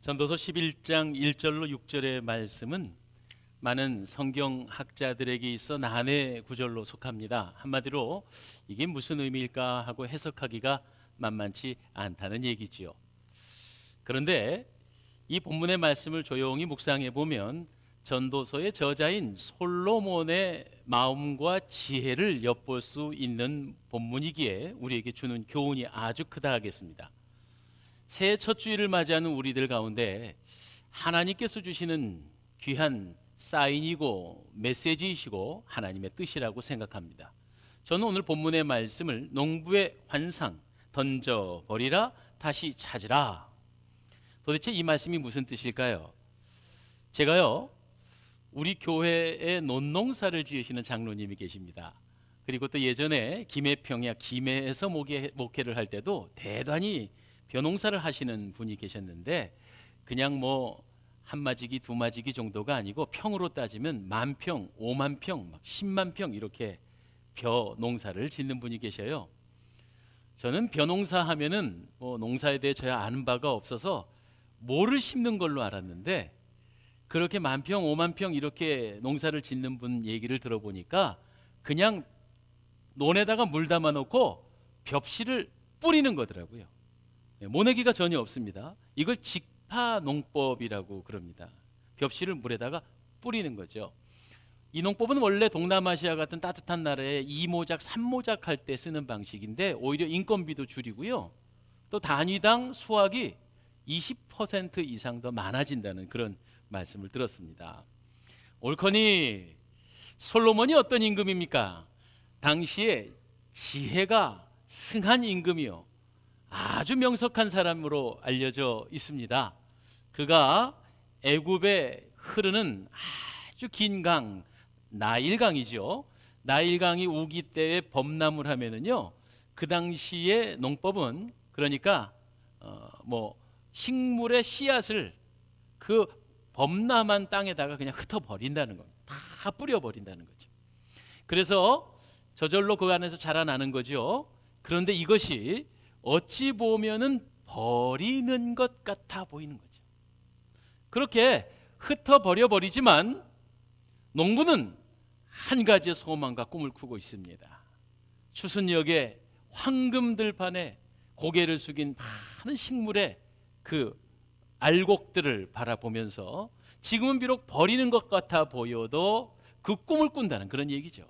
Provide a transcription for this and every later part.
전도서 11장 1절로 6절의 말씀은 많은 성경학자들에게 있어 난해 구절로 속합니다. 한마디로 이게 무슨 의미일까 하고 해석하기가 만만치 않다는 얘기지요. 그런데 이 본문의 말씀을 조용히 묵상해 보면 전도서의 저자인 솔로몬의 마음과 지혜를 엿볼 수 있는 본문이기에 우리에게 주는 교훈이 아주 크다 하겠습니다. 새해 첫 주일을 맞이하는 우리들 가운데 하나님께서 주시는 귀한 사인이고 메시지이시고 하나님의 뜻이라고 생각합니다. 저는 오늘 본문의 말씀을 농부의 환상, 던져버리라 다시 찾으라. 도대체 이 말씀이 무슨 뜻일까요? 제가요, 우리 교회에 논농사를 지으시는 장로님이 계십니다. 그리고 또 예전에 김해평야 김해에서 목회를 할 때도 대단히 벼농사를 하시는 분이 계셨는데, 그냥 뭐 한마지기 두마지기 정도가 아니고 평으로 따지면 만평, 5만평, 10만평 이렇게 벼농사를 짓는 분이 계셔요. 저는 벼농사 하면은 뭐 농사에 대해 저야 아는 바가 없어서 모를 심는 걸로 알았는데, 그렇게 만평, 5만평 이렇게 농사를 짓는 분 얘기를 들어보니까 그냥 논에다가 물 담아 놓고 벽씨를 뿌리는 거더라고요. 모내기가 전혀 없습니다. 이걸 직파농법이라고 그럽니다. 벽씨를 물에다가 뿌리는 거죠. 이 농법은 원래 동남아시아 같은 따뜻한 나라에 2모작, 3모작 할 때 쓰는 방식인데 오히려 인건비도 줄이고요. 또 단위당 수확이 20% 이상 더 많아진다는 그런 말씀을 들었습니다. 옳거니 솔로몬이 어떤 임금입니까? 당시에 지혜가 승한 임금이요, 아주 명석한 사람으로 알려져 있습니다. 그가 애굽에 흐르는 아주 긴 강, 나일강이죠. 나일강이 우기 때에 범람을 하면은요, 그 당시의 농법은 그러니까 뭐 식물의 씨앗을 그 범람한 땅에다가 그냥 흩어버린다는 겁니다. 다 뿌려버린다는 거죠. 그래서 저절로 그 안에서 자라나는 거죠. 그런데 이것이 어찌 보면은 버리는 것 같아 보이는 거죠. 그렇게 흩어버려 버리지만 농부는 한 가지의 소망과 꿈을 꾸고 있습니다. 추순역에 황금들판에 고개를 숙인 많은 식물의 그 알곡들을 바라보면서 지금은 비록 버리는 것 같아 보여도 그 꿈을 꾼다는 그런 얘기죠.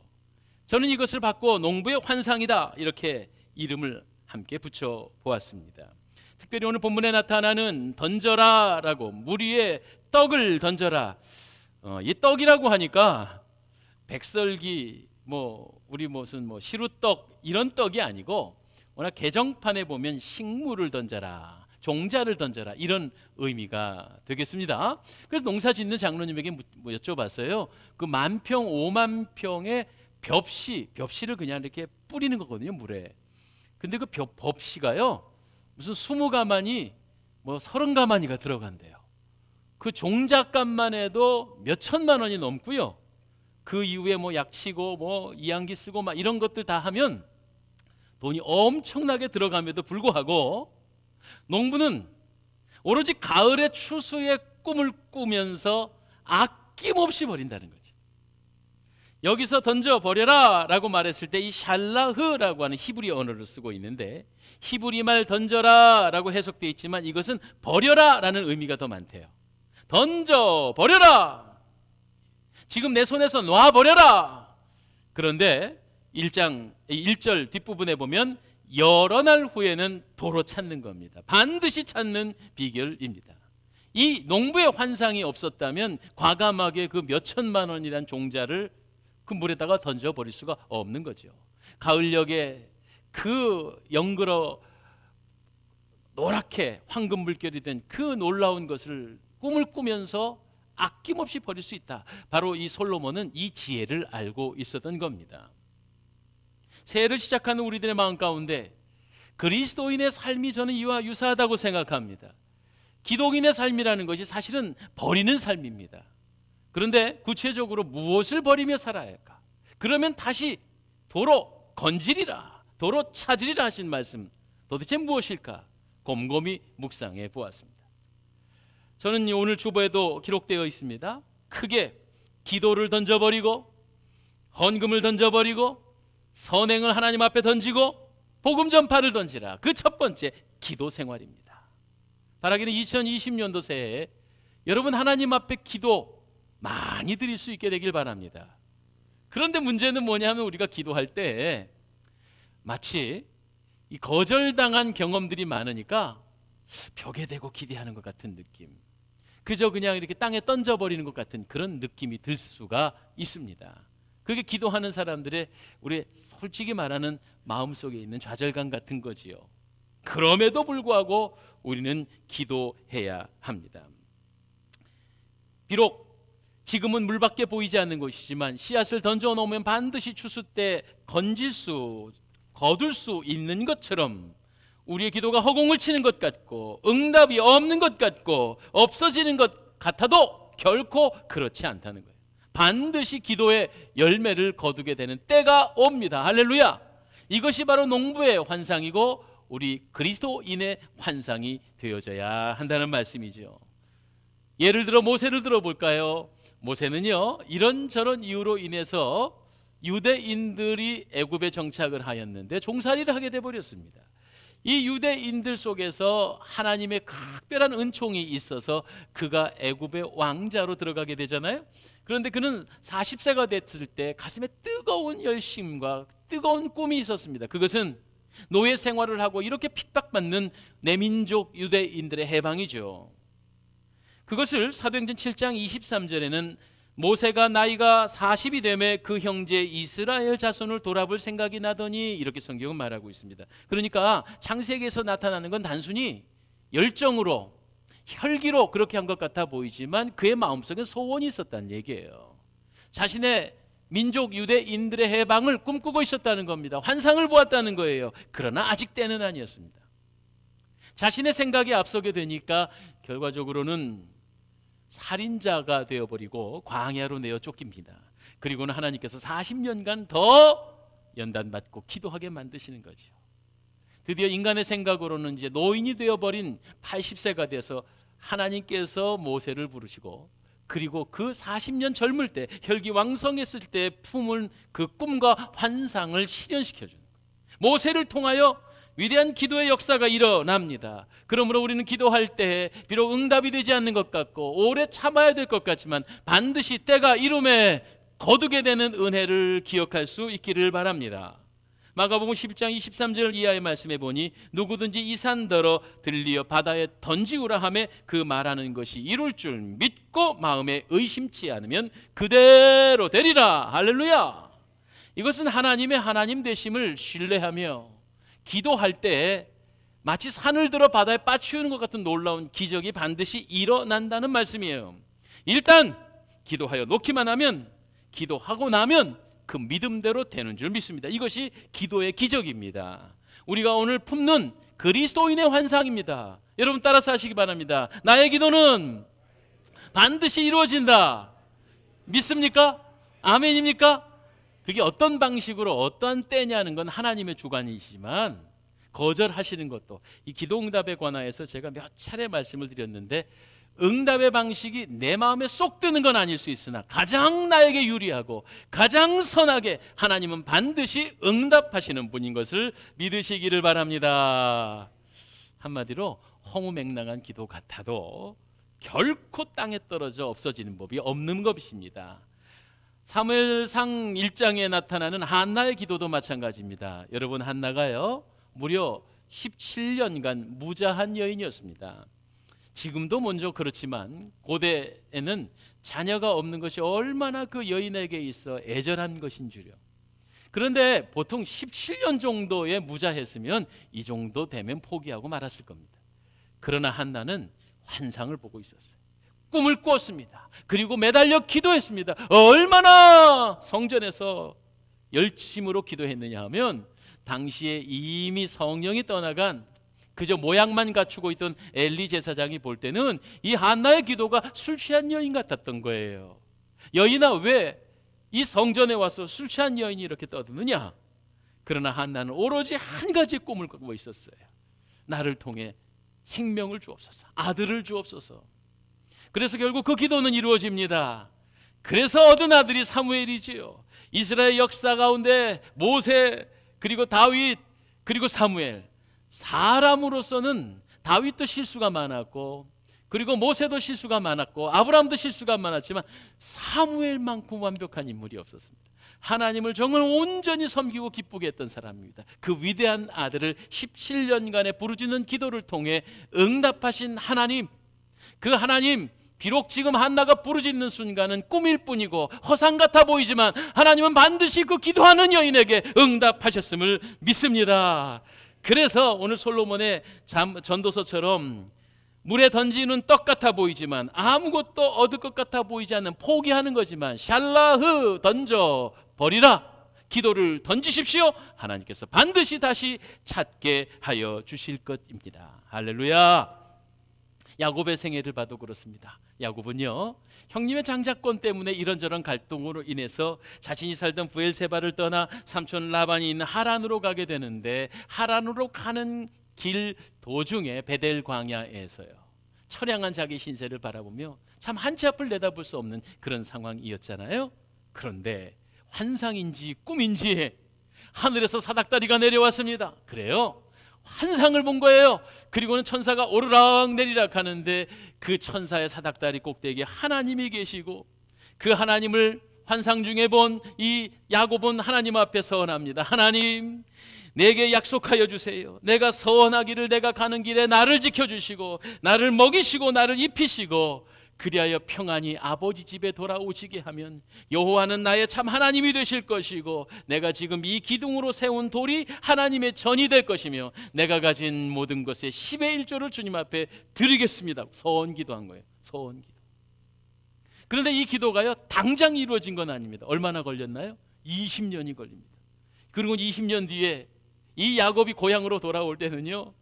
저는 이것을 받고 농부의 환상이다 이렇게 이름을 함께 붙여 보았습니다. 특별히 오늘 본문에 나타나는 던져라라고, 물 위에 떡을 던져라. 이 떡이라고 하니까 백설기, 뭐 우리 무슨 뭐 시루떡 이런 떡이 아니고 워낙 개정판에 보면 식물을 던져라, 종자를 던져라 이런 의미가 되겠습니다. 그래서 농사 짓는 장로님에게 여쭤봤어요. 그 만평, 5만평의 벽씨를 그냥 이렇게 뿌리는 거거든요, 물에. 근데 그 벽씨가요 무슨 20가마니 뭐 30가마니가 들어간대요. 그 종잣값만 해도 몇 천만 원이 넘고요. 그 이후에 뭐 약치고 뭐 이양기 쓰고 막 이런 것들 다 하면 돈이 엄청나게 들어감에도 불구하고 농부는 오로지 가을의 추수의 꿈을 꾸면서 아낌없이 버린다는 거죠. 여기서 던져버려라 라고 말했을 때 이 샬라흐라고 하는 히브리 언어를 쓰고 있는데, 히브리 말 던져라 라고 해석되어 있지만 이것은 버려라 라는 의미가 더 많대요. 던져버려라, 지금 내 손에서 놔버려라. 그런데 1절 뒷부분에 보면 여러 날 후에는 도로 찾는 겁니다. 반드시 찾는 비결입니다. 이 농부의 환상이 없었다면 과감하게 그 몇 천만 원이란 종자를 그 물에다가 던져버릴 수가 없는 거죠. 가을녘에 그 영그러 노랗게 황금 물결이 된 그 놀라운 것을 꿈을 꾸면서 아낌없이 버릴 수 있다. 바로 이 솔로몬은 이 지혜를 알고 있었던 겁니다. 새해를 시작하는 우리들의 마음 가운데 그리스도인의 삶이 저는 이와 유사하다고 생각합니다. 기독인의 삶이라는 것이 사실은 버리는 삶입니다. 그런데 구체적으로 무엇을 버리며 살아야 할까? 그러면 다시 도로 건지리라, 도로 찾으리라 하신 말씀 도대체 무엇일까? 곰곰이 묵상해 보았습니다. 저는 오늘 주보에도 기록되어 있습니다. 크게 기도를 던져버리고 헌금을 던져버리고 선행을 하나님 앞에 던지고 복음 전파를 던지라. 그 첫 번째 기도 생활입니다. 바라기는 2020년도 새해 여러분 하나님 앞에 기도 많이 드릴 수 있게 되길 바랍니다. 그런데 문제는 뭐냐면 우리가 기도할 때 마치 이 거절당한 경험들이 많으니까 벽에 대고 기대하는 것 같은 느낌, 그저 그냥 이렇게 땅에 던져버리는 것 같은 그런 느낌이 들 수가 있습니다. 그게 기도하는 사람들의 우리 솔직히 말하는 마음속에 있는 좌절감 같은 거지요. 그럼에도 불구하고 우리는 기도해야 합니다. 비록 지금은 물밖에 보이지 않는 것이지만 씨앗을 던져 놓으면 반드시 추수 때 거둘 수 있는 것처럼 우리의 기도가 허공을 치는 것 같고 응답이 없는 것 같고 없어지는 것 같아도 결코 그렇지 않다는 거예요. 반드시 기도의 열매를 거두게 되는 때가 옵니다. 할렐루야. 이것이 바로 농부의 환상이고 우리 그리스도인의 환상이 되어져야 한다는 말씀이죠. 예를 들어 모세를 들어볼까요? 모세는요, 이런저런 이유로 인해서 유대인들이 애굽에 정착을 하였는데 종살이를 하게 돼버렸습니다. 이 유대인들 속에서 하나님의 특별한 은총이 있어서 그가 애굽의 왕자로 들어가게 되잖아요. 그런데 그는 40세가 됐을 때 가슴에 뜨거운 열심과 뜨거운 꿈이 있었습니다. 그것은 노예 생활을 하고 이렇게 핍박받는 내 민족 유대인들의 해방이죠. 그것을 사도행전 7장 23절에는 모세가 나이가 40이 되매 그 형제 이스라엘 자손을 돌아볼 생각이 나더니 이렇게 성경은 말하고 있습니다. 그러니까 창세기에서 나타나는 건 단순히 열정으로 혈기로 그렇게 한 것 같아 보이지만 그의 마음속에 소원이 있었다는 얘기예요. 자신의 민족 유대인들의 해방을 꿈꾸고 있었다는 겁니다. 환상을 보았다는 거예요. 그러나 아직 때는 아니었습니다. 자신의 생각이 앞서게 되니까 결과적으로는 살인자가 되어버리고 광야로 내어 쫓깁니다. 그리고는 하나님께서 40년간 더 연단받고 기도하게 만드시는 거죠. 드디어 인간의 생각으로는 이제 노인이 되어버린 80세가 돼서 하나님께서 모세를 부르시고 그리고 그 40년 젊을 때 혈기왕성했을 때 품은 그 꿈과 환상을 실현시켜주는 거예요. 모세를 통하여 위대한 기도의 역사가 일어납니다. 그러므로 우리는 기도할 때 비록 응답이 되지 않는 것 같고 오래 참아야 될 것 같지만 반드시 때가 이름에 거두게 되는 은혜를 기억할 수 있기를 바랍니다. 마가복음 11장 23절 이하의 말씀에 보니 누구든지 이 산더러 들리어 바다에 던지우라 하매 그 말하는 것이 이룰 줄 믿고 마음에 의심치 않으면 그대로 되리라. 할렐루야. 이것은 하나님의 하나님 되심을 신뢰하며 기도할 때 마치 산을 들어 바다에 빠치우는 것 같은 놀라운 기적이 반드시 일어난다는 말씀이에요. 일단 기도하여 놓기만 하면, 기도하고 나면 그 믿음대로 되는 줄 믿습니다. 이것이 기도의 기적입니다. 우리가 오늘 품는 그리스도인의 환상입니다. 여러분 따라서 하시기 바랍니다. 나의 기도는 반드시 이루어진다. 믿습니까? 아멘입니까? 그게 어떤 방식으로 어떠한 때냐는 건 하나님의 주관이시지만 거절하시는 것도, 이 기도 응답에 관하여서 제가 몇 차례 말씀을 드렸는데 응답의 방식이 내 마음에 쏙 드는 건 아닐 수 있으나 가장 나에게 유리하고 가장 선하게 하나님은 반드시 응답하시는 분인 것을 믿으시기를 바랍니다. 한마디로 허무맹랑한 기도 같아도 결코 땅에 떨어져 없어지는 법이 없는 것입니다. 사무엘상 1장에 나타나는 한나의 기도도 마찬가지입니다. 여러분, 한나가요 무려 17년간 무자한 여인이었습니다. 지금도 먼저 그렇지만 고대에는 자녀가 없는 것이 얼마나 그 여인에게 있어 애절한 것인 줄요. 그런데 보통 17년 정도의 무자했으면 이 정도 되면 포기하고 말았을 겁니다. 그러나 한나는 환상을 보고 있었어요. 꿈을 꾸었습니다. 그리고 매달려 기도했습니다. 얼마나 성전에서 열심으로 기도했느냐 하면 당시에 이미 성령이 떠나간 그저 모양만 갖추고 있던 엘리 제사장이 볼 때는 이 한나의 기도가 술 취한 여인 같았던 거예요. 여인아, 왜 이 성전에 와서 술 취한 여인이 이렇게 떠드느냐? 그러나 한나는 오로지 한 가지 꿈을 꾸고 있었어요. 나를 통해 생명을 주옵소서, 아들을 주옵소서. 그래서 결국 그 기도는 이루어집니다. 그래서 얻은 아들이 사무엘이지요. 이스라엘 역사 가운데 모세, 그리고 다윗, 그리고 사무엘, 사람으로서는 다윗도 실수가 많았고, 그리고 모세도 실수가 많았고, 아브라함도 실수가 많았지만 사무엘만큼 완벽한 인물이 없었습니다. 하나님을 정말 온전히 섬기고 기쁘게 했던 사람입니다. 그 위대한 아들을 17년간의 부르짖는 기도를 통해 응답하신 하나님, 그 하나님, 비록 지금 한나가 부르짖는 순간은 꿈일 뿐이고 허상 같아 보이지만 하나님은 반드시 그 기도하는 여인에게 응답하셨음을 믿습니다. 그래서 오늘 솔로몬의 전도서처럼 물에 던지는 떡 같아 보이지만 아무것도 얻을 것 같아 보이지 않는, 포기하는 거지만 샬라흐, 던져 버리라, 기도를 던지십시오. 하나님께서 반드시 다시 찾게 하여 주실 것입니다. 할렐루야. 야곱의 생애를 봐도 그렇습니다. 야곱은요, 형님의 장자권 때문에 이런저런 갈등으로 인해서 자신이 살던 부엘세바를 떠나 삼촌 라반이 있는 하란으로 가게 되는데, 하란으로 가는 길 도중에 베델 광야에서요, 처량한 자기 신세를 바라보며 참 한치 앞을 내다볼 수 없는 그런 상황이었잖아요. 그런데 환상인지 꿈인지 하늘에서 사닥다리가 내려왔습니다. 그래요, 환상을 본 거예요. 그리고는 천사가 오르락 내리락 하는데 그 천사의 사닥다리 꼭대기에 하나님이 계시고, 그 하나님을 환상 중에 본 이 야곱은 하나님 앞에 서원합니다. 하나님, 내게 약속하여 주세요. 내가 서원하기를 내가 가는 길에 나를 지켜주시고 나를 먹이시고 나를 입히시고 그리하여 평안히 아버지 집에 돌아오시게 하면 여호와는 나의 참 하나님이 되실 것이고, 내가 지금 이 기둥으로 세운 돌이 하나님의 전이 될 것이며 내가 가진 모든 것의 10의 1조를 주님 앞에 드리겠습니다. 서원 기도한 거예요. 서원 기도. 그런데 이 기도가요, 당장 이루어진 건 아닙니다. 얼마나 걸렸나요? 20년이 걸립니다. 그리고 20년 뒤에 이 야곱이 고향으로 돌아올 때는요,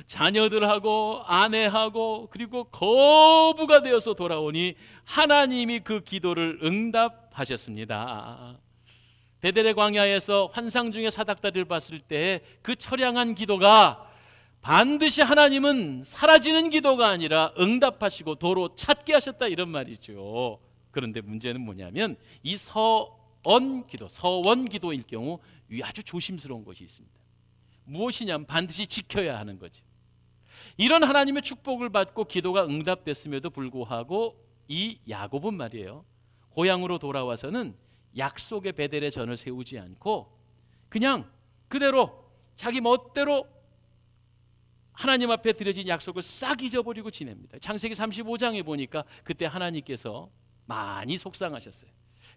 자녀들하고 아내하고 그리고 거부가 되어서 돌아오니 하나님이 그 기도를 응답하셨습니다. 베델의 광야에서 환상 중에 사닥다리를 봤을 때 그 처량한 기도가 반드시 하나님은 사라지는 기도가 아니라 응답하시고 도로 찾게 하셨다, 이런 말이죠. 그런데 문제는 뭐냐면 이 서원 기도일 경우 아주 조심스러운 것이 있습니다. 무엇이냐면 반드시 지켜야 하는 거죠. 이런 하나님의 축복을 받고 기도가 응답됐음에도 불구하고 이 야곱은 말이에요, 고향으로 돌아와서는 약속의 베델의 전을 세우지 않고 그냥 그대로 자기 멋대로 하나님 앞에 드려진 약속을 싹 잊어버리고 지냅니다. 창세기 35장에 보니까 그때 하나님께서 많이 속상하셨어요.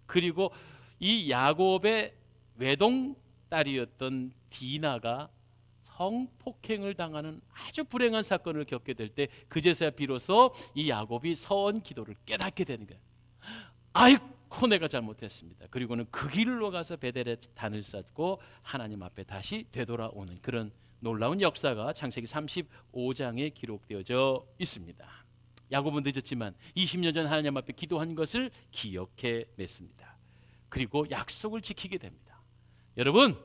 그리고 이 야곱의 외동딸이었던 디나가 성폭행을 당하는 아주 불행한 사건을 겪게 될 때 그제서야 비로소 이 야곱이 서원 기도를 깨닫게 되는 거예요. 아이고, 내가 잘못했습니다. 그리고는 그 길로 가서 베델에 단을 쌓고 하나님 앞에 다시 되돌아오는 그런 놀라운 역사가 창세기 35장에 기록되어져 있습니다. 야곱은 늦었지만 20년 전 하나님 앞에 기도한 것을 기억해냈습니다. 그리고 약속을 지키게 됩니다. 여러분,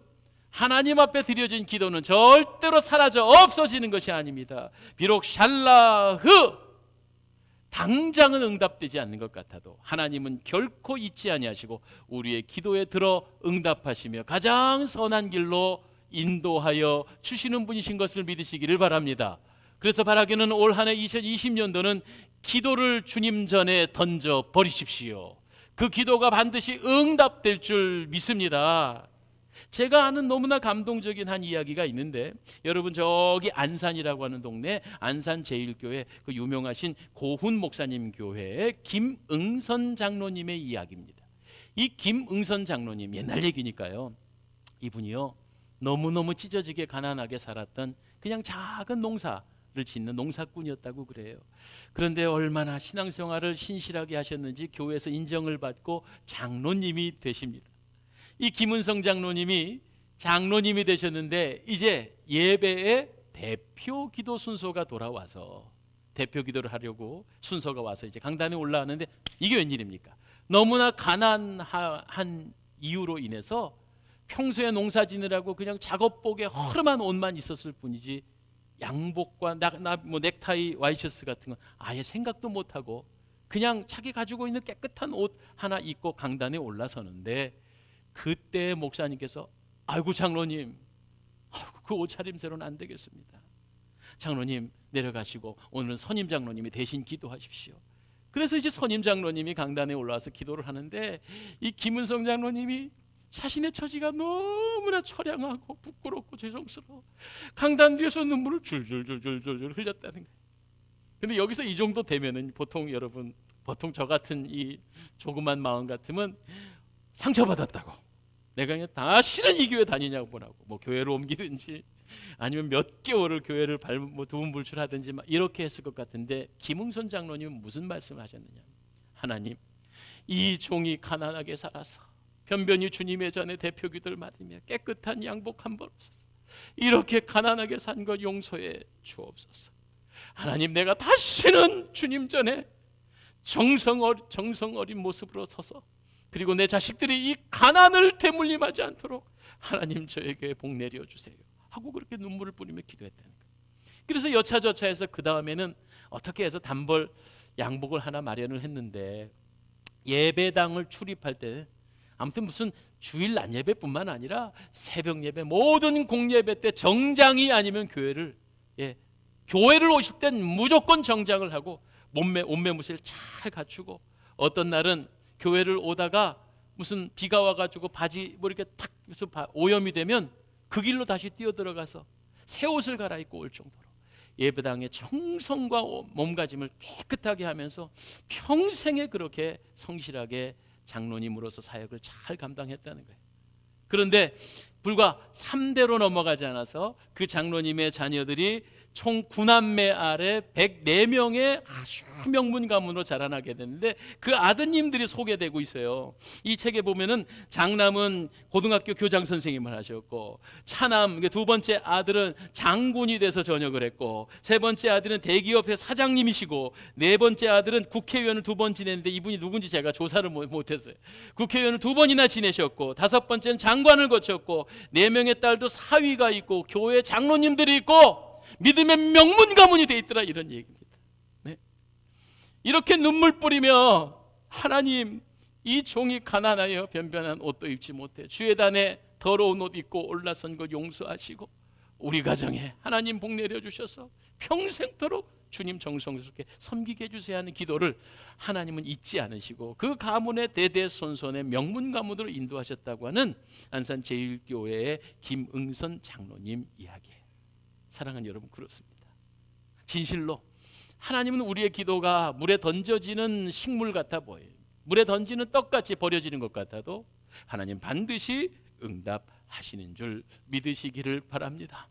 하나님 앞에 드려진 기도는 절대로 사라져 없어지는 것이 아닙니다. 비록 샬라흐, 당장은 응답되지 않는 것 같아도 하나님은 결코 잊지 아니하시고 우리의 기도에 들어 응답하시며 가장 선한 길로 인도하여 주시는 분이신 것을 믿으시기를 바랍니다. 그래서 바라기는 올 한 해 2020년도는 기도를 주님 전에 던져 버리십시오. 그 기도가 반드시 응답될 줄 믿습니다. 제가 아는 너무나 감동적인 한 이야기가 있는데, 여러분 저기 안산이라고 하는 동네 안산제일교회 그 유명하신 고훈 목사님 교회의 김응선 장로님의 이야기입니다. 이 김응선 장로님, 옛날 얘기니까요, 이분이요 너무너무 찢어지게 가난하게 살았던 그냥 작은 농사를 짓는 농사꾼이었다고 그래요. 그런데 얼마나 신앙생활을 신실하게 하셨는지 교회에서 인정을 받고 장로님이 되십니다. 이 김은성 장로님이 장로님이 되셨는데 이제 예배의 대표 기도 순서가 돌아와서 대표 기도를 하려고 순서가 와서 이제 강단에 올라왔는데 이게 웬일입니까? 너무나 가난한 이유로 인해서 평소에 농사 지느라고 그냥 작업복에 허름한 옷만 있었을 뿐이지 양복과 뭐 넥타이, 와이셔츠 같은 건 아예 생각도 못하고 그냥 자기 가지고 있는 깨끗한 옷 하나 입고 강단에 올라서는데, 그때 목사님께서 아이고 장로님, 그 옷차림새로는 안 되겠습니다. 장로님 내려가시고 오늘은 선임 장로님이 대신 기도하십시오. 그래서 이제 선임 장로님이 강단에 올라와서 기도를 하는데, 이 김은성 장로님이 자신의 처지가 너무나 처량하고 부끄럽고 죄송스러워 강단 뒤에서 눈물을 줄줄줄줄줄 흘렸다는 거예요. 근데 여기서 이 정도 되면은 보통 여러분, 보통 저 같은 이 조그만 마음 같으면 상처받았다고, 내가 그냥 다시는 이 교회 다니냐고 보라고, 뭐 교회를 옮기든지 아니면 몇 개월을 교회를 두문불출하든지 막 이렇게 했을 것 같은데, 김응선 장로님은 무슨 말씀을 하셨느냐. 하나님, 이 종이 가난하게 살아서 변변히 주님의 전에 대표기도를 받으며 깨끗한 양복 한 벌 없어서 이렇게 가난하게 산 것 용서해 주옵소서. 하나님, 내가 다시는 주님 전에 정성 어린 모습으로 서서, 그리고 내 자식들이 이 가난을 되물림하지 않도록 하나님 저에게 복 내려 주세요 하고 그렇게 눈물을 뿌리며 기도했다는 거예요. 그래서 여차저차해서 그 다음에는 어떻게 해서 단벌 양복을 하나 마련을 했는데, 예배당을 출입할 때 아무튼 무슨 주일 낮 예배뿐만 아니라 새벽 예배, 모든 공예배 때 정장이 아니면 교회를 오실 땐 무조건 정장을 하고 옷매무새를 잘 갖추고, 어떤 날은 교회를 오다가 무슨 비가 와가지고 바지 뭐 이렇게 탁 해서 오염이 되면 그 길로 다시 뛰어들어가서 새 옷을 갈아입고 올 정도로 예배당의 정성과 몸가짐을 깨끗하게 하면서 평생에 그렇게 성실하게 장로님으로서 사역을 잘 감당했다는 거예요. 그런데 불과 3대로 넘어가지 않아서 그 장로님의 자녀들이 총 9남매 아래 104명의 아주 명문 가문으로 자라나게 됐는데, 그 아드님들이 소개되고 있어요. 이 책에 보면은 장남은 고등학교 교장 선생님을 하셨고, 차남 두 번째 아들은 장군이 돼서 전역을 했고, 세 번째 아들은 대기업의 사장님이시고, 네 번째 아들은 국회의원을 2번 지냈는데 이분이 누군지 제가 조사를 못했어요. 국회의원을 2번이나 지내셨고, 다섯 번째는 장관을 거쳤고, 4명의 딸도 사위가 있고 교회 장로님들이 있고 믿음의 명문 가문이 돼 있더라, 이런 얘기입니다. 네. 이렇게 눈물 뿌리며 하나님, 이 종이 가난하여 변변한 옷도 입지 못해 주의 단에 더러운 옷 입고 올라선 것 용서하시고 우리 가정에 하나님 복 내려 주셔서 평생토록 주님 정성스럽게 섬기게 해주세요 하는 기도를 하나님은 잊지 않으시고 그 가문의 대대손손의 명문 가문으로 인도하셨다고 하는 안산 제1교회의 김응선 장로님 이야기예요. 사랑하는 여러분, 그렇습니다. 진실로 하나님은 우리의 기도가 물에 던져지는 식물 같아 보여요. 물에 던지는 떡같이 버려지는 것 같아도 하나님 반드시 응답하시는 줄 믿으시기를 바랍니다.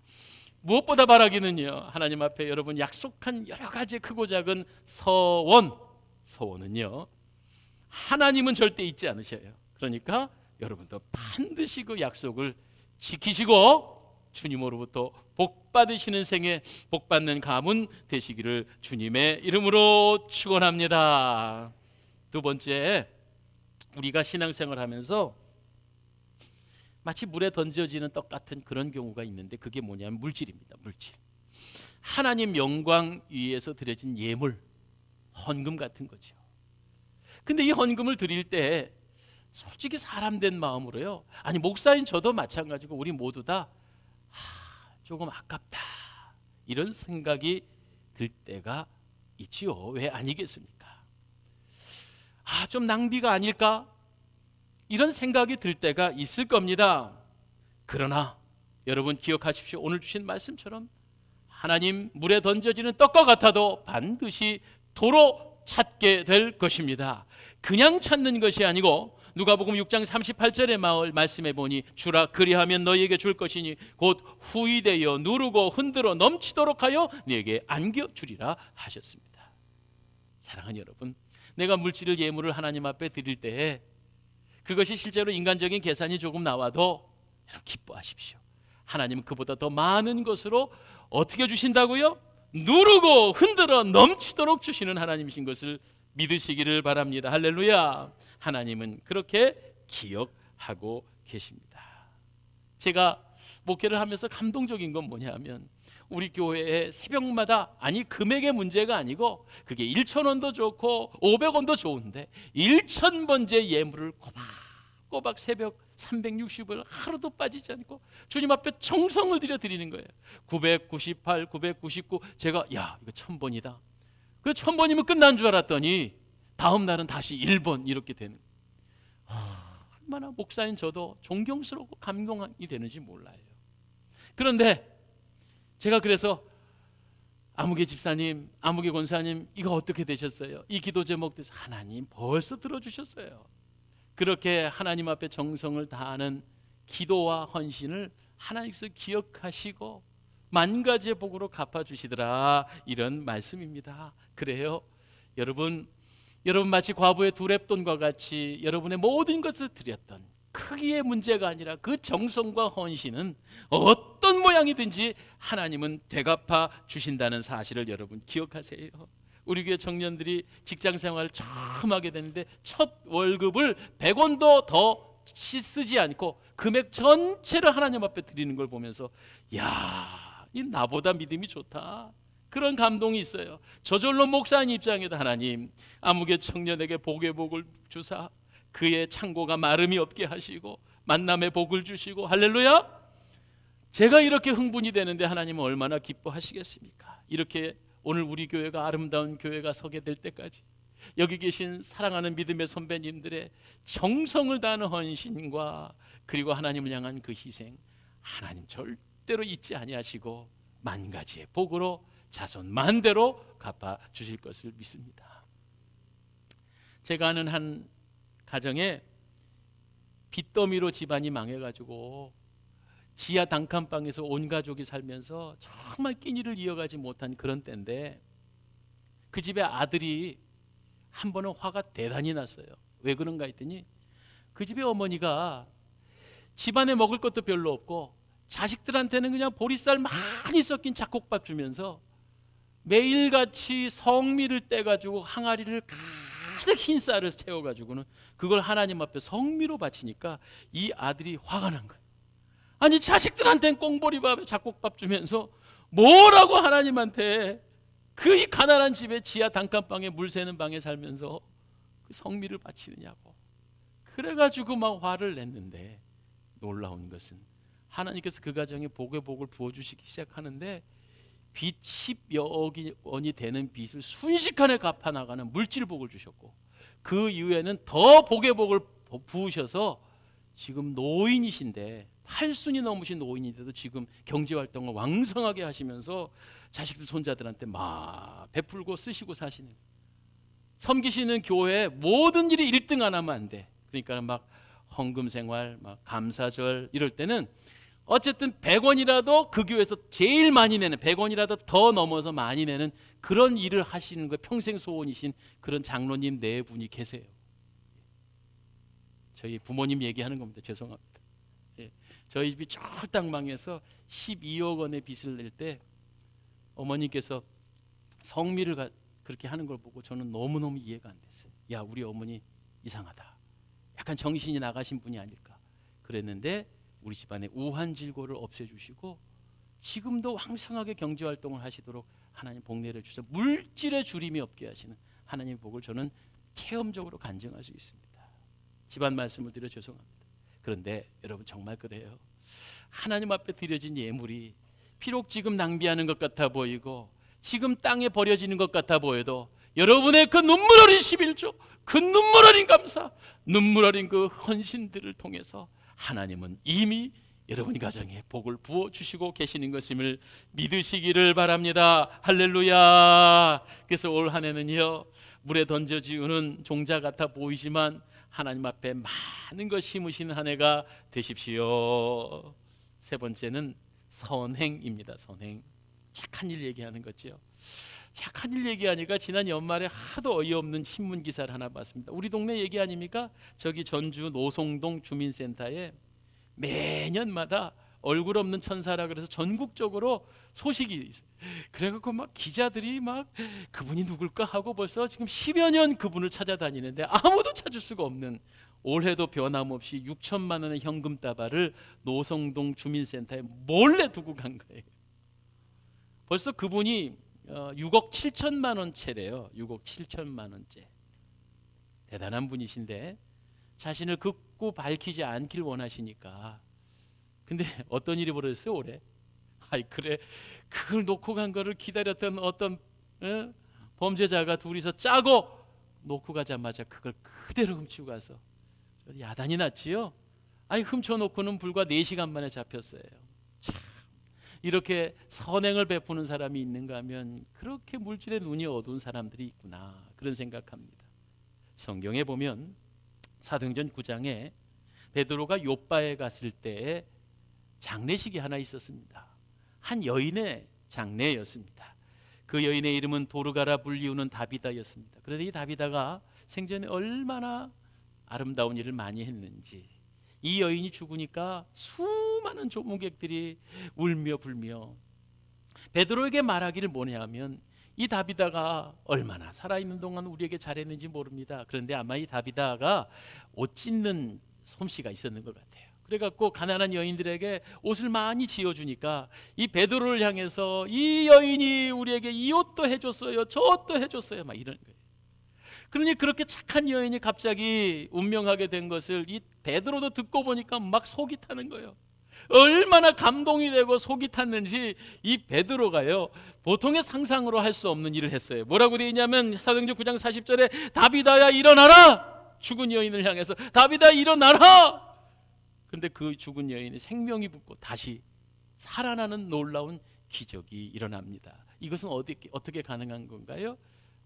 무엇보다 바라기는요, 하나님 앞에 여러분 약속한 여러 가지 크고 작은 서원은요, 하나님은 절대 잊지 않으셔요. 그러니까 여러분도 반드시 그 약속을 지키시고 주님으로부터 복 받으시는 생에 복 받는 가문 되시기를 주님의 이름으로 축원합니다. 두 번째, 우리가 신앙생활하면서 마치 물에 던져지는 떡 같은 그런 경우가 있는데, 그게 뭐냐면 물질입니다. 물질. 하나님 영광 위에서 드려진 예물, 헌금 같은 거죠. 근데 이 헌금을 드릴 때 솔직히 사람 된 마음으로요, 아니 목사인 저도 마찬가지고 우리 모두 다 조금 아깝다 이런 생각이 들 때가 있지요. 왜 아니겠습니까? 좀 낭비가 아닐까 이런 생각이 들 때가 있을 겁니다. 그러나 여러분 기억하십시오. 오늘 주신 말씀처럼 하나님 물에 던져지는 떡과 같아도 반드시 도로 찾게 될 것입니다. 그냥 찾는 것이 아니고 누가복음 6장 38절의 말씀해 보니 주라 그리하면 너희에게 줄 것이니 곧 후이되어 누르고 흔들어 넘치도록 하여 너희에게 안겨주리라 하셨습니다. 사랑하는 여러분, 내가 물질을 예물을 하나님 앞에 드릴 때에 그것이 실제로 인간적인 계산이 조금 나와도 여러분 기뻐하십시오. 하나님은 그보다 더 많은 것으로 어떻게 주신다고요? 누르고 흔들어 넘치도록 주시는 하나님이신 것을 믿으시기를 바랍니다. 할렐루야. 하나님은 그렇게 기억하고 계십니다. 제가 목회를 하면서 감동적인 건 뭐냐 하면 우리 교회에 새벽마다, 아니 금액의 문제가 아니고 그게 1,000원도 좋고 500원도 좋은데 1,000번째 예물을 꼬박꼬박 새벽 360을 하루도 빠지지 않고 주님 앞에 정성을 들여 드리는 거예요. 998, 999, 제가 야 이거 1,000번이다. 그 1,000번이면 끝난 줄 알았더니 다음 날은 다시 1번 이렇게 되는. 얼마나 목사인 저도 존경스럽고 감동이 되는지 몰라요. 그런데 제가 그래서 아무개 집사님, 아무개 권사님, 이거 어떻게 되셨어요? 이 기도 제목 대해서 하나님 벌써 들어주셨어요. 그렇게 하나님 앞에 정성을 다하는 기도와 헌신을 하나님께서 기억하시고 만 가지의 복으로 갚아주시더라, 이런 말씀입니다. 그래요, 여러분 마치 과부의 두 렙돈과 같이 여러분의 모든 것을 드렸던 크기의 문제가 아니라 그 정성과 헌신은 어떤 모양이든지 하나님은 되갚아 주신다는 사실을 여러분 기억하세요. 우리 교회 청년들이 직장 생활을 처음 하게 되는데 첫 월급을 100원도 더 쓰지 않고 금액 전체를 하나님 앞에 드리는 걸 보면서 야, 이 나보다 믿음이 좋다, 그런 감동이 있어요. 저절로 목사님 입장에도 하나님 아무개 청년에게 복의 복을 주사 그의 창고가 마름이 없게 하시고 만남의 복을 주시고, 할렐루야. 제가 이렇게 흥분이 되는데 하나님은 얼마나 기뻐하시겠습니까? 이렇게 오늘 우리 교회가 아름다운 교회가 서게 될 때까지 여기 계신 사랑하는 믿음의 선배님들의 정성을 다하는 헌신과 그리고 하나님을 향한 그 희생, 하나님 절대로 잊지 아니하시고 만 가지의 복으로 자손 만대로 갚아 주실 것을 믿습니다. 제가 아는 한 가정에 빚더미로 집안이 망해가지고 지하 단칸방에서 온 가족이 살면서 정말 끼니를 이어가지 못한 그런 때인데 그 집에 아들이 한 번은 화가 대단히 났어요. 왜 그런가 했더니 그 집의 어머니가 집안에 먹을 것도 별로 없고 자식들한테는 그냥 보리쌀 많이 섞인 잡곡밥 주면서 매일같이 성미를 떼가지고 항아리를 가득 흰 쌀을 채워가지고는 그걸 하나님 앞에 성미로 바치니까 이 아들이 화가 난 거예요. 아니 자식들한테는 꽁보리밥에 잡곡밥 주면서 뭐라고 하나님한테 그 이 가난한 집에 지하 단칸방에 물 새는 방에 살면서 그 성미를 바치느냐고. 그래가지고 막 화를 냈는데 놀라운 것은 하나님께서 그 가정에 복의 복을 부어주시기 시작하는데 빚 10여 원이 되는 빚을 순식간에 갚아나가는 물질복을 주셨고 그 이후에는 더 복의 복을 부으셔서 지금 노인이신데 8순이 넘으신 노인인데도 지금 경제활동을 왕성하게 하시면서 자식들 손자들한테 막 베풀고 쓰시고 사시는, 섬기시는 교회 모든 일이 1등 안 하면 안 돼. 그러니까 막 헌금생활, 막 감사절 이럴 때는 어쨌든 100원이라도 그 교회에서 제일 많이 내는, 100원이라도 더 넘어서 많이 내는 그런 일을 하시는 거 평생 소원이신 그런 장로님 네 분이 계세요. 저희 부모님 얘기하는 겁니다. 죄송합니다. 예. 저희 집이 쫄딱 망해서 12억 원의 빚을 낼 때 어머니께서 성미를 그렇게 하는 걸 보고 저는 너무너무 이해가 안 됐어요. 야, 우리 어머니 이상하다. 약간 정신이 나가신 분이 아닐까 그랬는데 우리 집안의 우환질고를 없애주시고 지금도 왕성하게 경제활동을 하시도록 하나님 복내를 주셔서 물질의 주림이 없게 하시는 하나님의 복을 저는 체험적으로 간증할 수 있습니다. 집안 말씀을 드려 죄송합니다. 그런데 여러분 정말 그래요. 하나님 앞에 드려진 예물이 비록 지금 낭비하는 것 같아 보이고 지금 땅에 버려지는 것 같아 보여도 여러분의 그 눈물 어린 11조, 그 눈물 어린 감사, 눈물 어린 그 헌신들을 통해서 하나님은 이미 여러분 가정에 복을 부어주시고 계시는 것임을 믿으시기를 바랍니다. 할렐루야. 그래서 올 한 해는요, 물에 던져지우는 종자 같아 보이지만 하나님 앞에 많은 것 심으시는 한 해가 되십시오. 세 번째는 선행입니다. 선행. 착한 일 얘기하는 거죠. 착한 일 얘기하니까 지난 연말에 하도 어이없는 신문 기사를 하나 봤습니다. 우리 동네 얘기 아닙니까? 저기 전주 노송동 주민센터에 매년마다 얼굴 없는 천사라 그래서 전국적으로 소식이 있어요. 그래갖고 막 기자들이 막 그분이 누굴까 하고 벌써 지금 10여 년 그분을 찾아다니는데 아무도 찾을 수가 없는, 올해도 변함없이 6천만 원의 현금 다발을 노송동 주민센터에 몰래 두고 간 거예요. 벌써 그분이 6억 7천만 원채래요. 6억 7천만 원째. 대단한 분이신데 자신을 극구 밝히지 않길 원하시니까. 근데 어떤 일이 벌어졌어요 올해? 아이 그래 그걸 놓고 간 거를 기다렸던 어떤 범죄자가 둘이서 짜고 놓고 가자마자 그걸 그대로 훔치고 가서 야단이 났지요. 아이 훔쳐놓고는 불과 4시간 만에 잡혔어요. 참 이렇게 선행을 베푸는 사람이 있는가 하면 그렇게 물질에 눈이 어두운 사람들이 있구나 그런 생각합니다. 성경에 보면 사도행전 9장에 베드로가 요빠에 갔을 때에 장례식이 하나 있었습니다. 한 여인의 장례였습니다. 그 여인의 이름은 도르가라 불리우는 다비다였습니다. 그런데 이 다비다가 생전에 얼마나 아름다운 일을 많이 했는지 이 여인이 죽으니까 수많은 조문객들이 울며 불며 베드로에게 말하기를 뭐냐 하면 이 다비다가 얼마나 살아있는 동안 우리에게 잘했는지 모릅니다. 그런데 아마 이 다비다가 옷 찢는 솜씨가 있었는 것 같아요. 그래갖고 가난한 여인들에게 옷을 많이 지어주니까 이 베드로를 향해서 이 여인이 우리에게 이 옷도 해줬어요 저것도 해줬어요 막 이런 거예요. 그러니 그렇게 착한 여인이 갑자기 운명하게 된 것을 이 베드로도 듣고 보니까 막 속이 타는 거예요. 얼마나 감동이 되고 속이 탔는지 이 베드로가요 보통의 상상으로 할 수 없는 일을 했어요. 뭐라고 되어 있냐면 사도행전 9장 40절에 다비다야 일어나라. 죽은 여인을 향해서 다비다 일어나라. 그런데 그 죽은 여인이 생명이 붙고 다시 살아나는 놀라운 기적이 일어납니다. 이것은 어떻게 가능한 건가요?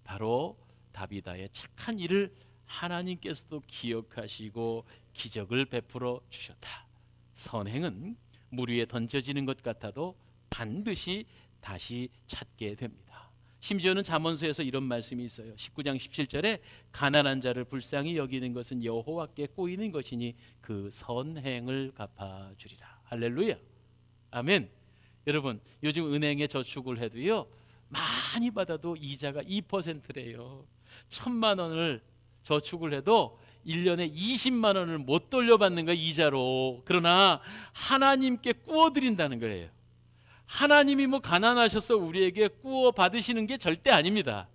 바로 다비다의 착한 일을 하나님께서도 기억하시고 기적을 베풀어 주셨다. 선행은 물 위에 던져지는 것 같아도 반드시 다시 찾게 됩니다. 심지어는 잠언서에서 이런 말씀이 있어요. 19장 17절에 가난한 자를 불쌍히 여기는 것은 여호와께 꼬이는 것이니 그 선행을 갚아주리라. 할렐루야. 아멘. 여러분 요즘 은행에 저축을 해도요 많이 받아도 이자가 2%래요. 1,000만 원을 저축을 해도 1년에 20만 원을 못 돌려받는 거예요 이자로. 그러나 하나님께 꾸어드린다는 거예요. 하나님이 뭐 가난하셔서 우리에게 꾸어 받으시는 게 절대 아닙니다.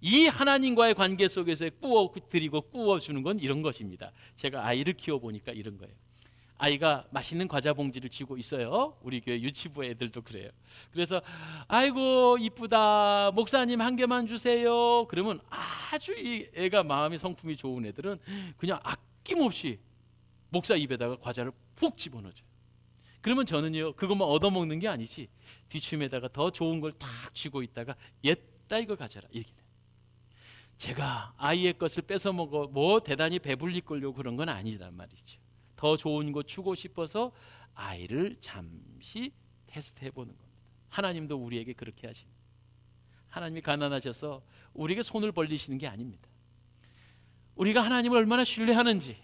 이 하나님과의 관계 속에서 꾸어 드리고 꾸어 주는 건 이런 것입니다. 제가 아이를 키워보니까 이런 거예요. 아이가 맛있는 과자 봉지를 쥐고 있어요. 우리 교회 유치부 애들도 그래요. 그래서 아이고 이쁘다 목사님 한 개만 주세요. 그러면 아주 이 애가 마음이 성품이 좋은 애들은 그냥 아낌없이 목사 입에다가 과자를 푹 집어넣어줘요. 그러면 저는요 그것만 얻어먹는 게 아니지 뒷춤에다가 더 좋은 걸 탁 쥐고 있다가 옛다 이거 가져라 이렇게 돼요. 제가 아이의 것을 뺏어 먹어 뭐 대단히 배불리 끌려고 그런 건 아니란 말이죠. 더 좋은 거 주고 싶어서 아이를 잠시 테스트해 보는 겁니다. 하나님도 우리에게 그렇게 하십니다. 하나님이 가난하셔서 우리에게 손을 벌리시는 게 아닙니다. 우리가 하나님을 얼마나 신뢰하는지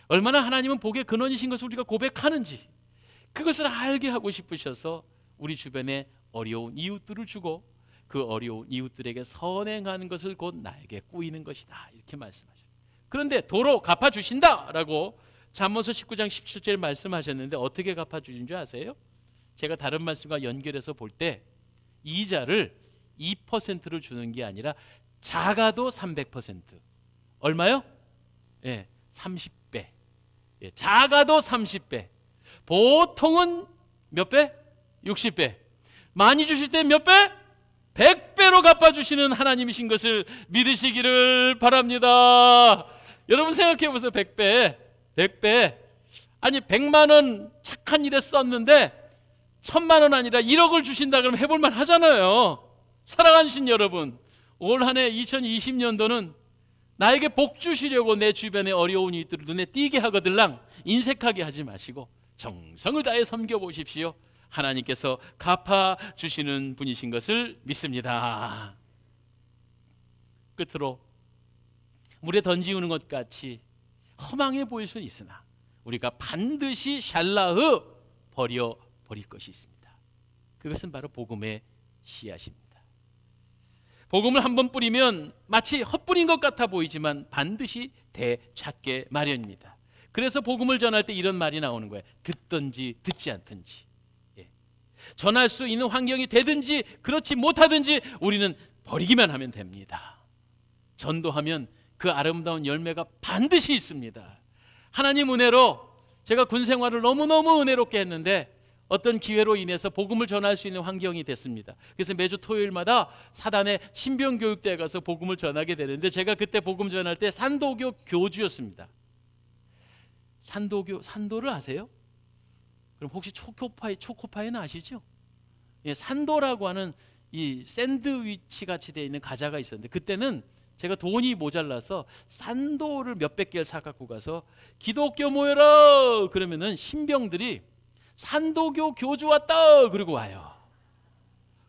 얼마나 하나님은 복의 근원이신 것을 우리가 고백하는지 그것을 알게 하고 싶으셔서 우리 주변에 어려운 이웃들을 주고 그 어려운 이웃들에게 선행하는 것을 곧 나에게 꾸이는 것이다 이렇게 말씀하셨어요. 그런데 도로 갚아주신다라고 잠언서 19장 17절에 말씀하셨는데 어떻게 갚아주신 줄 아세요? 제가 다른 말씀과 연결해서 볼 때 이자를 2%를 주는 게 아니라 작아도 300%. 얼마요? 예, 30배. 예, 작아도 30배. 보통은 몇 배? 60배. 많이 주실 때 몇 배? 100배로 갚아주시는 하나님이신 것을 믿으시기를 바랍니다. 여러분 생각해 보세요. 100배. 100배. 아니 100만 원 착한 일에 썼는데 1000만 원 아니라 1억을 주신다 그러면 해볼만 하잖아요. 사랑하신 여러분, 올 한 해 2020년도는 나에게 복 주시려고 내 주변에 어려운 이들을 눈에 띄게 하거들랑 인색하게 하지 마시고 정성을 다해 섬겨보십시오. 하나님께서 갚아주시는 분이신 것을 믿습니다. 끝으로 물에 던지우는 것 같이 허망해 보일 수는 있으나 우리가 반드시 샬라흐 버릴 것이 있습니다. 그것은 바로 복음의 씨앗입니다. 복음을 한번 뿌리면 마치 헛뿌린 것 같아 보이지만 반드시 되찾게 마련입니다. 그래서 복음을 전할 때 이런 말이 나오는 거예요. 듣든지 듣지 않든지. 예. 전할 수 있는 환경이 되든지 그렇지 못하든지 우리는 버리기만 하면 됩니다. 전도하면 그 아름다운 열매가 반드시 있습니다. 하나님 은혜로 제가 군 생활을 너무너무 은혜롭게 했는데 어떤 기회로 인해서 복음을 전할 수 있는 환경이 됐습니다. 그래서 매주 토요일마다 사단의 신병교육대에 가서 복음을 전하게 되는데 제가 그때 복음 전할 때 산도교 교주였습니다. 산도를 아세요? 그럼 혹시 초코파이는 아시죠? 예, 산도라고 하는 이 샌드위치 같이 되어 있는 과자가 있었는데 그때는 제가 돈이 모자라서 산도를 몇백 개를 사갖고 가서 기독교 모여라 그러면은 신병들이 산도교 교주 왔다 그러고 와요.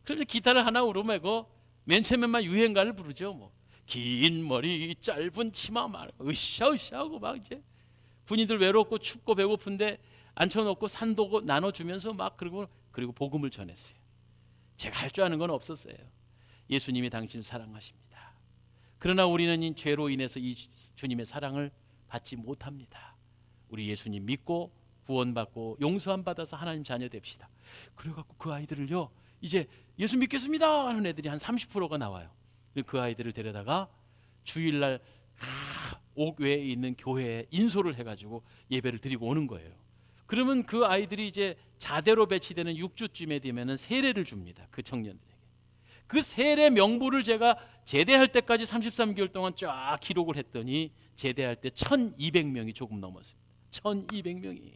그래서 기타를 하나 우르매고 맨 처음에만 유행가를 부르죠. 뭐 긴 머리 짧은 치마 말 으쌰으쌰 하고 막 이제 군인들 외롭고 춥고 배고픈데 앉혀놓고 산도 나눠주면서 막 그리고 복음을 전했어요. 제가 할 줄 아는 건 없었어요. 예수님이 당신 사랑하십니다. 그러나 우리는 이 죄로 인해서 이 주님의 사랑을 받지 못합니다. 우리 예수님 믿고 구원받고 용서함 받아서 하나님 자녀 됩시다. 그래갖고 그 아이들을요 이제 예수 믿겠습니다 하는 애들이 한 30%가 나와요. 그 아이들을 데려다가 주일날 옥 외에 있는 교회에 인솔을 해가지고 예배를 드리고 오는 거예요. 그러면 그 아이들이 이제 자대로 배치되는 6주쯤에 되면은 세례를 줍니다. 그 청년들에게. 그 세례 명부를 제가 제대할 때까지 33개월 동안 쫙 기록을 했더니 제대할 때 1200명이 조금 넘었습니다. 1200명이.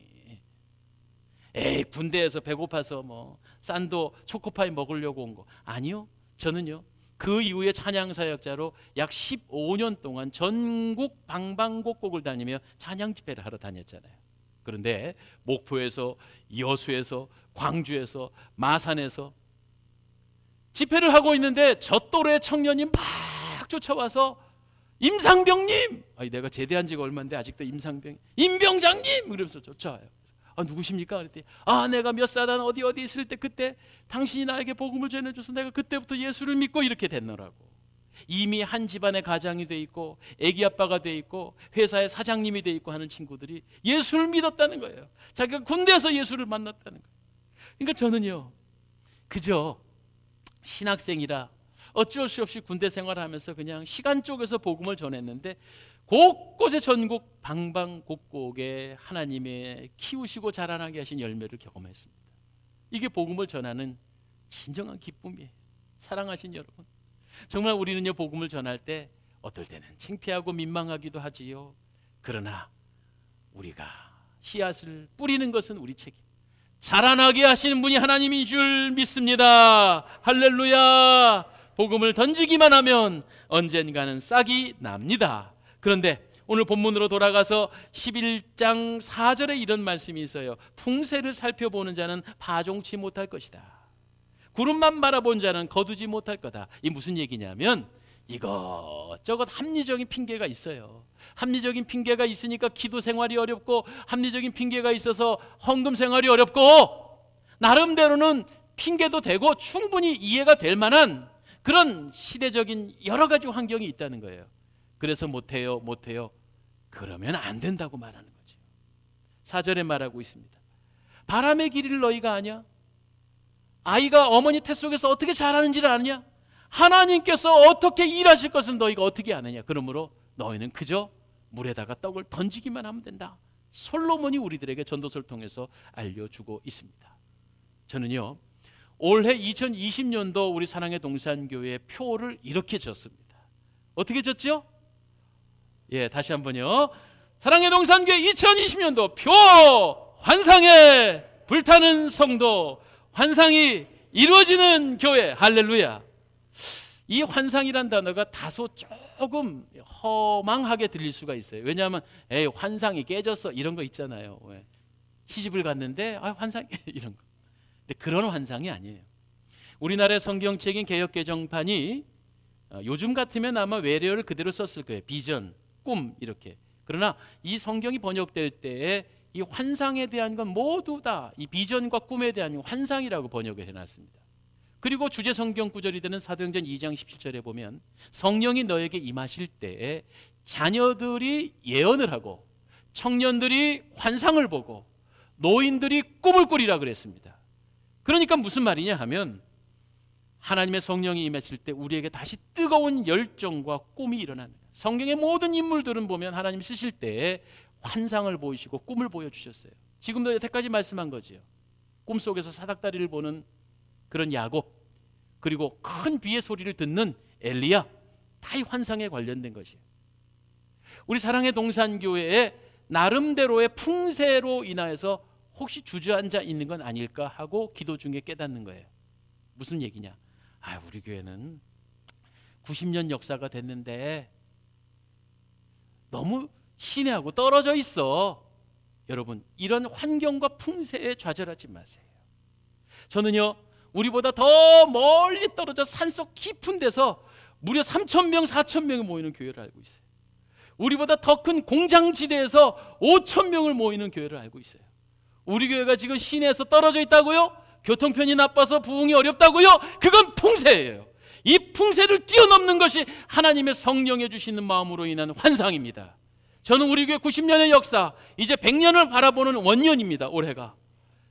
에이 군대에서 배고파서 뭐 싼도 초코파이 먹으려고 온 거 아니요. 저는요 그 이후에 찬양사역자로 약 15년 동안 전국 방방곡곡을 다니며 찬양 집회를 하러 다녔잖아요. 그런데 목포에서 여수에서 광주에서 마산에서 집회를 하고 있는데 저 또래 청년이 막 쫓아와서 임상병님, 아니 내가 제대한 지가 얼마인데 아직도 임병장님 그러면서 쫓아와요. 아 누구십니까? 그랬더니 내가 몇 사단 어디 있을 때 그때 당신이 나에게 복음을 전해줘서 내가 그때부터 예수를 믿고 이렇게 됐노라고. 이미 한 집안의 가장이 돼 있고 애기 아빠가 돼 있고 회사의 사장님이 돼 있고 하는 친구들이 예수를 믿었다는 거예요. 자기가 군대에서 예수를 만났다는 거예요. 그러니까 저는요 그저 신학생이라 어쩔 수 없이 군대 생활을 하면서 그냥 시간 쪼개서 복음을 전했는데 곳곳에 전국 방방곡곡에 하나님의 키우시고 자라나게 하신 열매를 경험했습니다. 이게 복음을 전하는 진정한 기쁨이에요. 사랑하신 여러분, 정말 우리는요 복음을 전할 때 어떨 때는 창피하고 민망하기도 하지요. 그러나 우리가 씨앗을 뿌리는 것은 우리 책임. 자라나게 하시는 분이 하나님인 줄 믿습니다. 할렐루야. 복음을 던지기만 하면 언젠가는 싹이 납니다. 그런데 오늘 본문으로 돌아가서 11장 4절에 이런 말씀이 있어요. 풍세를 살펴보는 자는 파종치 못할 것이다. 구름만 바라본 자는 거두지 못할 거다. 이 무슨 얘기냐면 이것저것 합리적인 핑계가 있어요. 합리적인 핑계가 있으니까 기도 생활이 어렵고 합리적인 핑계가 있어서 헌금 생활이 어렵고 나름대로는 핑계도 되고 충분히 이해가 될 만한 그런 시대적인 여러 가지 환경이 있다는 거예요. 그래서 못해요. 그러면 안 된다고 말하는 거죠. 4절에 말하고 있습니다. 바람의 길이를 너희가 아냐? 아이가 어머니 태 속에서 어떻게 자라는지를 아느냐? 하나님께서 어떻게 일하실 것은 너희가 어떻게 아느냐? 그러므로 너희는 그저 물에다가 떡을 던지기만 하면 된다. 솔로몬이 우리들에게 전도서를 통해서 알려주고 있습니다. 저는요 올해 2020년도 우리 사랑의 동산교회 표를 이렇게 졌습니다. 어떻게 졌죠? 예, 다시 한번요. 사랑의 동산교회 2020년도 표 환상에 불타는 성도, 환상이 이루어지는 교회. 할렐루야. 이 환상이란 단어가 다소 조금 허망하게 들릴 수가 있어요. 왜냐하면 환상이 깨졌어 이런 거 있잖아요. 왜? 시집을 갔는데 환상이 이런 거. 근데 그런 환상이 아니에요. 우리나라의 성경책인 개역개정판이 요즘 같으면 아마 외래어를 그대로 썼을 거예요. 비전, 꿈 이렇게. 그러나 이 성경이 번역될 때에 이 환상에 대한 건 모두 다 이 비전과 꿈에 대한 환상이라고 번역을 해놨습니다. 그리고 주제 성경 구절이 되는 사도행전 2장 17절에 보면 성령이 너에게 임하실 때에 자녀들이 예언을 하고 청년들이 환상을 보고 노인들이 꿈을 꾸리라 그랬습니다. 그러니까 무슨 말이냐 하면 하나님의 성령이 임하실 때 우리에게 다시 뜨거운 열정과 꿈이 일어납니다. 성경의 모든 인물들은 보면 하나님 쓰실 때 환상을 보이시고 꿈을 보여주셨어요. 지금도 여태까지 말씀한 거지요. 꿈속에서 사닥다리를 보는 그런 야곱, 그리고 큰 비의 소리를 듣는 엘리야, 다 이 환상에 관련된 것이에요. 우리 사랑의 동산교회에 나름대로의 풍세로 인하여서 혹시 주저앉아 있는 건 아닐까 하고 기도 중에 깨닫는 거예요. 무슨 얘기냐? 우리 교회는 90년 역사가 됐는데 너무 시내하고 떨어져 있어. 여러분, 이런 환경과 풍세에 좌절하지 마세요. 저는요, 우리보다 더 멀리 떨어져 산속 깊은 데서 무려 3,000명, 4,000명이 모이는 교회를 알고 있어요. 우리보다 더 큰 공장지대에서 5,000명을 모이는 교회를 알고 있어요. 우리 교회가 지금 시내에서 떨어져 있다고요? 교통편이 나빠서 부흥이 어렵다고요? 그건 풍세예요. 이 풍세를 뛰어넘는 것이 하나님의 성령에 주시는 마음으로 인한 환상입니다. 저는 우리 교회 90년의 역사, 이제 100년을 바라보는 원년입니다. 올해가.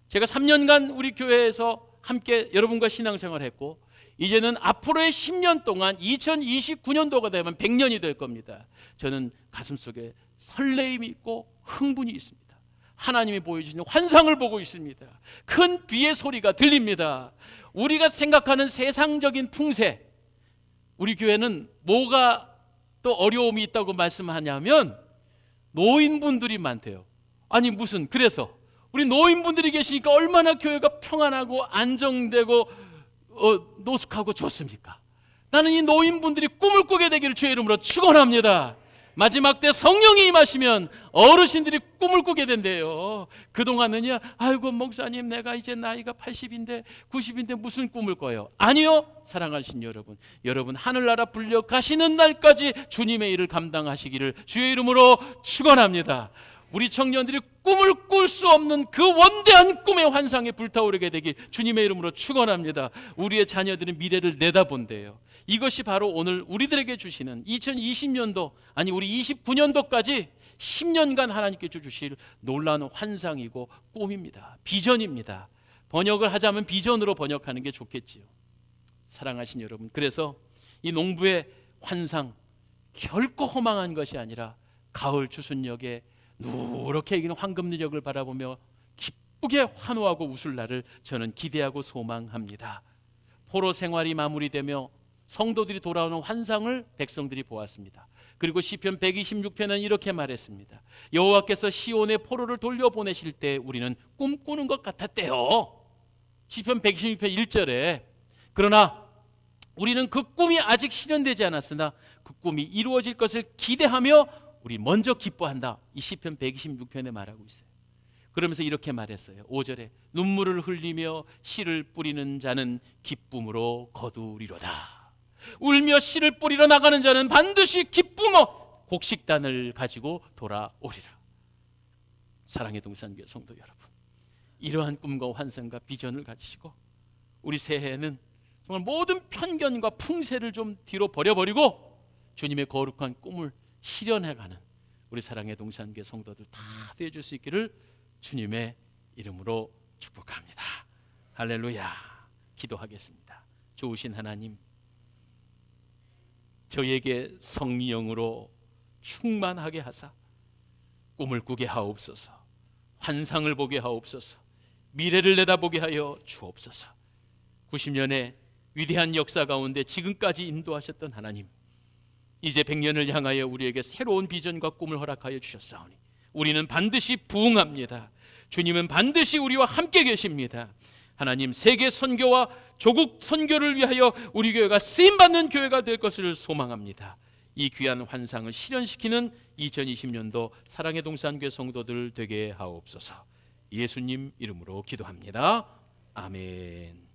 제가 3년간 우리 교회에서 함께 여러분과 신앙생활을 했고, 이제는 앞으로의 10년 동안 2029년도가 되면 100년이 될 겁니다. 저는 가슴속에 설레임이 있고 흥분이 있습니다. 하나님이 보여주시는 환상을 보고 있습니다. 큰 비의 소리가 들립니다. 우리가 생각하는 세상적인 풍세, 우리 교회는 뭐가 또 어려움이 있다고 말씀하냐면 노인분들이 많대요. 아니 무슨, 그래서 우리 노인분들이 계시니까 얼마나 교회가 평안하고 안정되고 노숙하고 좋습니까? 나는 이 노인분들이 꿈을 꾸게 되기를 주의 이름으로 축원합니다. 마지막 때 성령이 임하시면 어르신들이 꿈을 꾸게 된대요. 그동안은요, 아이고 목사님 내가 이제 나이가 80인데 90인데 무슨 꿈을 꿔요? 아니요, 사랑하신 여러분, 여러분 하늘나라 불려 가시는 날까지 주님의 일을 감당하시기를 주의 이름으로 축원합니다. 우리 청년들이 꿈을 꿀 수 없는 그 원대한 꿈의 환상에 불타오르게 되길 주님의 이름으로 축원합니다. 우리의 자녀들은 미래를 내다본대요. 이것이 바로 오늘 우리들에게 주시는 2020년도, 아니 우리 29년도까지 10년간 하나님께 주실 놀라운 환상이고 꿈입니다. 비전입니다. 번역을 하자면 비전으로 번역하는 게 좋겠지요. 사랑하신 여러분, 그래서 이 농부의 환상 결코 허망한 것이 아니라 가을 추순녘에 누렇게 이기는 황금리력을 바라보며 기쁘게 환호하고 웃을 날을 저는 기대하고 소망합니다. 포로 생활이 마무리되며 성도들이 돌아오는 환상을 백성들이 보았습니다. 그리고 시편 126편은 이렇게 말했습니다. 여호와께서 시온의 포로를 돌려보내실 때 우리는 꿈꾸는 것 같았대요. 시편 126편 1절에. 그러나 우리는 그 꿈이 아직 실현되지 않았으나 그 꿈이 이루어질 것을 기대하며 우리 먼저 기뻐한다. 이 시편 126편에 말하고 있어요. 그러면서 이렇게 말했어요. 5절에 눈물을 흘리며 씨를 뿌리는 자는 기쁨으로 거두리로다. 울며 씨를 뿌리러 나가는 자는 반드시 기쁨으로 곡식단을 가지고 돌아오리라. 사랑의 동산교회 성도 여러분, 이러한 꿈과 환상과 비전을 가지시고 우리 새해에는 정말 모든 편견과 풍세를 좀 뒤로 버려버리고 주님의 거룩한 꿈을 실현해가는 우리 사랑의 동산교회 성도들 다 되어줄 수 있기를 주님의 이름으로 축복합니다. 할렐루야. 기도하겠습니다. 좋으신 하나님, 저에게 성령으로 충만하게 하사 꿈을 꾸게 하옵소서, 환상을 보게 하옵소서, 미래를 내다보게 하여 주옵소서. 90년의 위대한 역사 가운데 지금까지 인도하셨던 하나님, 이제 100년을 향하여 우리에게 새로운 비전과 꿈을 허락하여 주셨사오니 우리는 반드시 부응합니다. 주님은 반드시 우리와 함께 계십니다. 하나님, 세계 선교와 조국 선교를 위하여 우리 교회가 쓰임받는 교회가 될 것을 소망합니다. 이 귀한 환상을 실현시키는 2020년도 사랑의 동산교회 성도들 되게 하옵소서. 예수님 이름으로 기도합니다. 아멘.